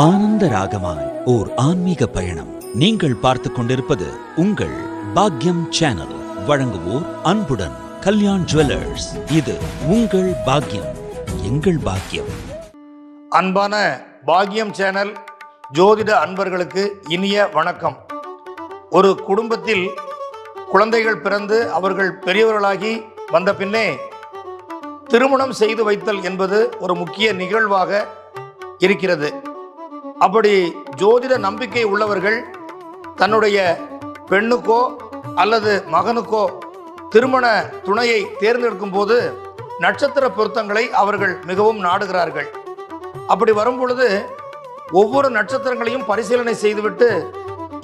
ஆனந்த ராகமாய் ஓர் ஆன்மீக பயணம். நீங்கள் பார்த்துக் கொண்டிருப்பது உங்கள் பாக்யம் சேனல். வழங்குவோர் அன்புடன் கல்யாண் ஜுவல்லர்ஸ். இது உங்கள் பாக்யம், எங்கள் பாக்யம். அன்பான பாக்யம் சேனல் ஜோதிட அன்பர்களுக்கு இனிய வணக்கம். ஒரு குடும்பத்தில் குழந்தைகள் பிறந்து அவர்கள் பெரியவர்களாகி வந்த பின்னே திருமணம் செய்து வைத்தல் என்பது ஒரு முக்கிய நிகழ்வாக இருக்கிறது. அப்படி ஜோதிட நம்பிக்கை உள்ளவர்கள் தன்னுடைய பெண்ணுக்கோ அல்லது மகனுக்கோ திருமண துணையை தேர்ந்தெடுக்கும் போது நட்சத்திர பொருத்தங்களை அவர்கள் மிகவும் நாடுகிறார்கள். அப்படி வரும் பொழுது ஒவ்வொரு நட்சத்திரங்களையும் பரிசீலனை செய்துவிட்டு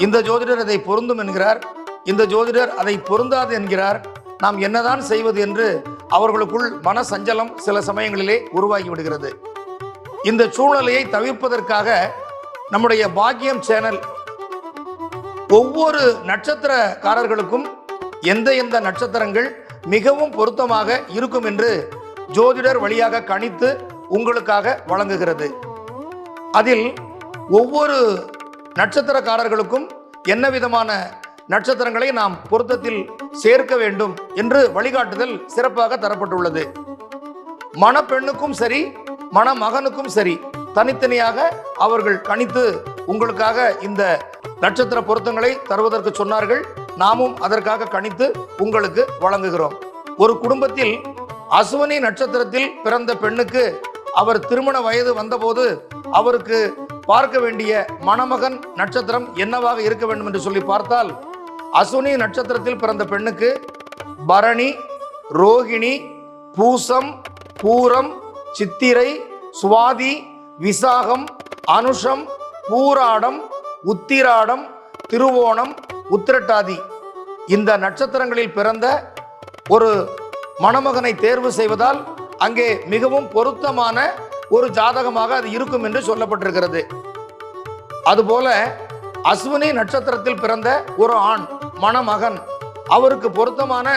இந்த ஜோதிடர் அதை பொருந்தும் என்கிறார், இந்த ஜோதிடர் அதை பொருந்தாது என்கிறார். நாம் என்னதான் செய்வது என்று அவர்களுக்குள் மன சஞ்சலம் சில சமயங்களிலே உருவாகி விடுகிறது. இந்த சூழ்நிலையை தவிர்ப்பதற்காக நம்முடைய பாக்யம் சேனல் ஒவ்வொரு நட்சத்திரக்காரர்களுக்கும் எந்த நட்சத்திரங்கள் மிகவும் பொருத்தமாக இருக்கும் என்று ஜோதிடர் வழியாக கணித்து உங்களுக்காக வழங்குகிறது. அதில் ஒவ்வொரு நட்சத்திரக்காரர்களுக்கும் என்ன விதமான நட்சத்திரங்களை நாம் பொருத்தத்தில் சேர்க்க வேண்டும் என்று வழிகாட்டுதல் சிறப்பாக தரப்பட்டுள்ளது. மணப்பெண்ணுக்கும் சரி மணமகனுக்கும் சரி தனித்தனியாக அவர்கள் கணித்து உங்களுக்காக இந்த நட்சத்திர பொருத்தங்களை தருவதற்கு சொன்னார்கள். நாமும் அதற்காக கணித்து உங்களுக்கு வழங்குகிறோம். ஒரு குடும்பத்தில் அசுவனி நட்சத்திரத்தில் பிறந்த பெண்ணுக்கு அவர் திருமண வயது வந்தபோது அவருக்கு பார்க்க வேண்டிய மணமகன் நட்சத்திரம் என்னவாக இருக்க வேண்டும் என்று சொல்லி பார்த்தால், அசுவனி நட்சத்திரத்தில் பிறந்த பெண்ணுக்கு பரணி, ரோகிணி, பூசம், பூரம், சித்திரை, சுவாதி, விசாகம், அனுஷம், பூராடம், உத்திராடம், திருவோணம், உத்திரட்டாதி இந்த நட்சத்திரங்களில் பிறந்த ஒரு மணமகனை தேர்வு செய்வதால் அங்கே மிகவும் பொருத்தமான ஒரு ஜாதகமாக அது இருக்கும் என்று சொல்லப்பட்டிருக்கிறது. அதுபோல அஸ்வினி நட்சத்திரத்தில் பிறந்த ஒரு ஆண் மணமகன், அவருக்கு பொருத்தமான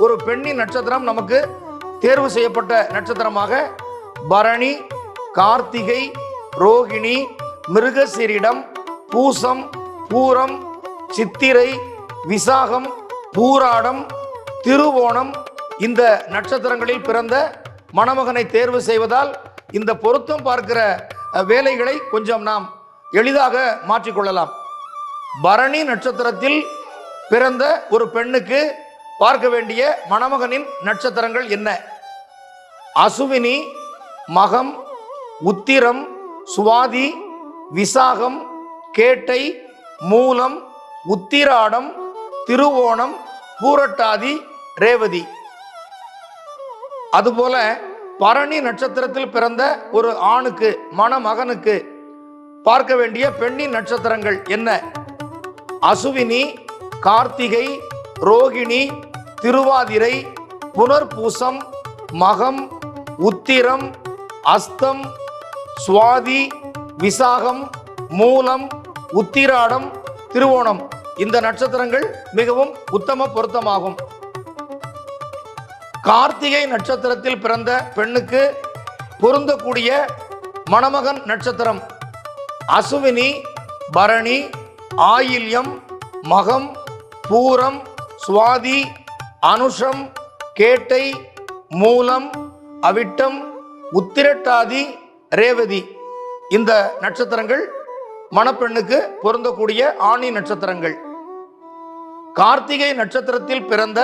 ஒரு பெண்ணின் நட்சத்திரம் நமக்கு தேர்வு செய்யப்பட்ட நட்சத்திரமாக பரணி, கார்த்திகை, ரோகிணி, மிருகசீரிடம், பூசம், பூரம், சித்திரை, விசாகம், பூராடம், திருவோணம் இந்த நட்சத்திரங்களில் பிறந்த மணமகனை தேர்வு செய்வதால் இந்த பொருத்தம் பார்க்கிற வேலைகளை கொஞ்சம் நாம் எளிதாக மாற்றிக்கொள்ளலாம். பரணி நட்சத்திரத்தில் பிறந்த ஒரு பெண்ணுக்கு பார்க்க வேண்டிய மணமகனின் நட்சத்திரங்கள் என்ன? அசுவினி, மகம், உத்திரம், சுவாதி, விசாகம், கேட்டை, மூலம், உத்திராடம், திருவோணம், பூரட்டாதி, ரேவதி. அதுபோல பரணி நட்சத்திரத்தில் பிறந்த ஒரு ஆணுக்கு மணமகனுக்கு பார்க்க வேண்டிய பெண்ணின் நட்சத்திரங்கள் என்ன? அசுவினி, கார்த்திகை, ரோகிணி, திருவாதிரை, புனர்பூசம், மகம், உத்திரம், அஸ்தம், சுவாதி, விசாகம், மூலம், உத்திராடம், திருவோணம் இந்த நட்சத்திரங்கள் மிகவும் உத்தம பொருத்தமாகும். கார்த்திகை நட்சத்திரத்தில் பிறந்த பெண்ணுக்கு பொருந்தக்கூடிய மணமகன் நட்சத்திரம் அசுவினி, பரணி, ஆயில்யம், மகம், பூரம், சுவாதி, அனுஷம், கேட்டை, மூலம், அவிட்டம், உத்திரட்டாதி, ரேவதி இந்த நட்சத்திரங்கள் மணப்பெண்ணுக்கு பொருந்தக்கூடிய ஆணி நட்சத்திரங்கள். கார்த்திகை நட்சத்திரத்தில் பிறந்த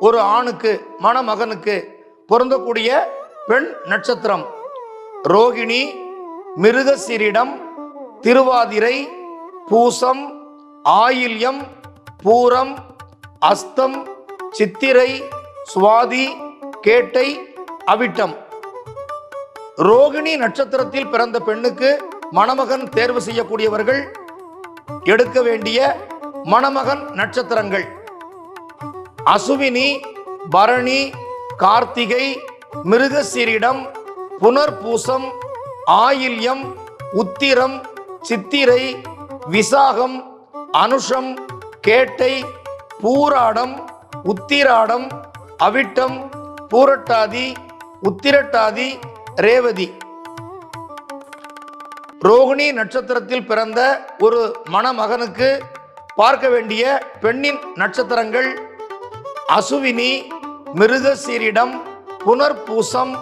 ஒரு ஆணுக்கு மணமகனுக்கு பொருந்தக்கூடிய பெண் நட்சத்திரம் ரோகிணி, மிருகசீரிடம், திருவாதிரை, பூசம், ஆயில்யம், பூரம், அஸ்தம், சித்திரை, சுவாதி, கேட்டை, அவிட்டம். ரோகிணி நட்சத்திரத்தில் பிறந்த பெண்ணுக்கு மணமகன் தேர்வு செய்யக்கூடியவர்கள் எடுக்க வேண்டிய மணமகன் நட்சத்திரங்கள் அசுவினி, பரணி, கார்த்திகை, மிருகசீரிடம், புனர்பூசம், ஆயில்யம், உத்திரம், சித்திரை, விசாகம், அனுஷம், கேட்டை, பூராடம், உத்திராடம், அவிட்டம், பூரட்டாதி, உத்திரட்டாதி, ரேவதி. ரோகிணி நட்சத்திரத்தில் பிறந்த ஒரு மணமகனுக்கு பார்க்க வேண்டிய பெண்ணின் நட்சத்திரங்கள் அசுவினி, மிருகசீரிடம், புனர்பூசம்,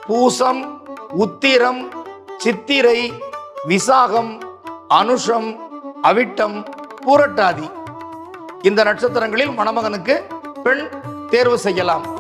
பூசம், உத்திரம், சித்திரை, விசாகம், அனுஷம், அவிட்டம், பூரட்டாதி. இந்த நட்சத்திரங்களில் மணமகனுக்கு பெண் தேர்வு செய்யலாம்.